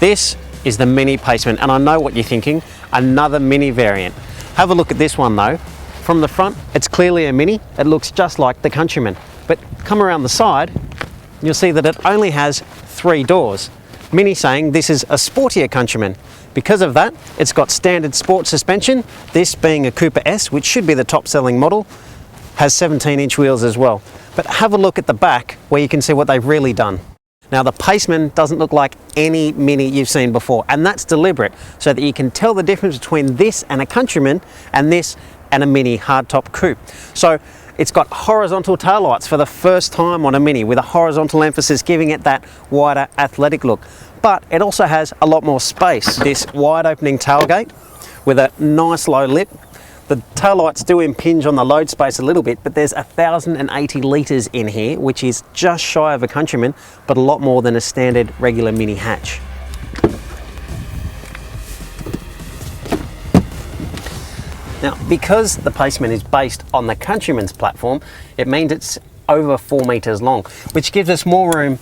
This is the MINI Paceman, and I know what you're thinking, another Mini variant. Have a look at this one though. From the front, it's clearly a Mini. It looks just like the Countryman. But come around the side, you'll see that it only has 3 doors. MINI saying this is a sportier Countryman. Because of that, it's got standard sport suspension. This being a Cooper S, which should be the top selling model, has 17-inch wheels as well. But have a look at the back where you can see what they've really done. Now the Paceman doesn't look like any Mini you've seen before, and that's deliberate so that you can tell the difference between this and a Countryman and this and a Mini hardtop coupe. So it's got horizontal taillights for the first time on a Mini, with a horizontal emphasis giving it that wider athletic look. But it also has a lot more space. This wide opening tailgate with a nice low lip. The taillights do impinge on the load space a little bit, but there's 1,080 litres in here, which is just shy of a Countryman, but a lot more than a standard regular Mini hatch. Now, because the Paceman is based on the Countryman's platform, it means it's over 4 metres long, which gives us more room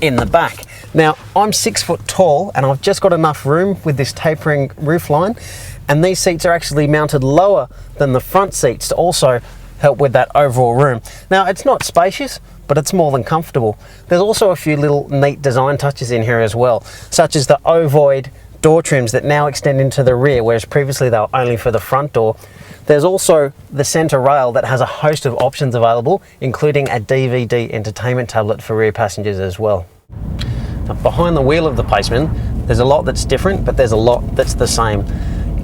in the back. Now, I'm 6 foot tall and I've just got enough room with this tapering roofline, and these seats are actually mounted lower than the front seats to also help with that overall room. Now, it's not spacious, but it's more than comfortable. There's also a few little neat design touches in here as well, such as the ovoid door trims that now extend into the rear, whereas previously they were only for the front door. There's also the center rail that has a host of options available, including a DVD entertainment tablet for rear passengers as well. Now, behind the wheel of the Paceman, there's a lot that's different, but there's a lot that's the same.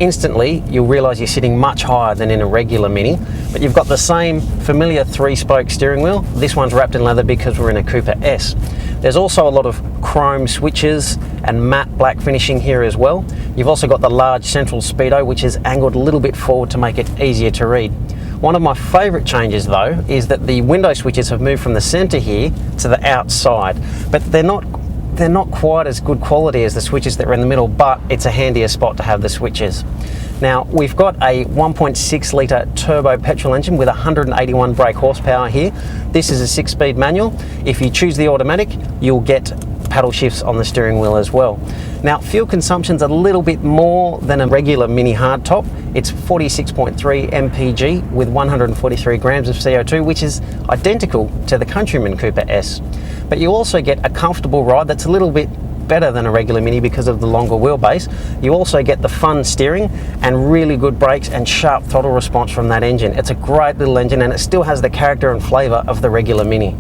Instantly, you'll realize you're sitting much higher than in a regular Mini, but you've got the same familiar 3-spoke steering wheel. This one's wrapped in leather because we're in a Cooper S. There's also a lot of chrome switches and matte black finishing here as well. You've also got the large central speedo, which is angled a little bit forward to make it easier to read. One of my favourite changes though is that the window switches have moved from the centre here to the outside, but they're not quite as good quality as the switches that are in the middle, but it's a handier spot to have the switches. Now, we've got a 1.6 litre turbo petrol engine with 181 brake horsepower here. This is a 6-speed manual. If you choose the automatic, you'll get paddle shifts on the steering wheel as well. Now, fuel consumption's a little bit more than a regular Mini hardtop. It's 46.3 mpg with 143 grams of CO2, which is identical to the Countryman Cooper S. But you also get a comfortable ride that's a little bit better than a regular Mini because of the longer wheelbase. You also get the fun steering and really good brakes and sharp throttle response from that engine. It's a great little engine, and it still has the character and flavour of the regular Mini.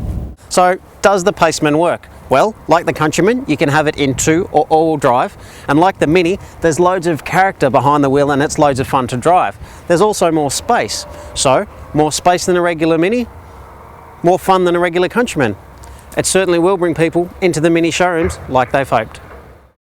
So, does the Paceman work? Well, like the Countryman, you can have it in 2 or all-wheel drive, and like the Mini, there's loads of character behind the wheel and it's loads of fun to drive. There's also more space. So, more space than a regular Mini, more fun than a regular Countryman. It certainly will bring people into the Mini showrooms like they've hoped.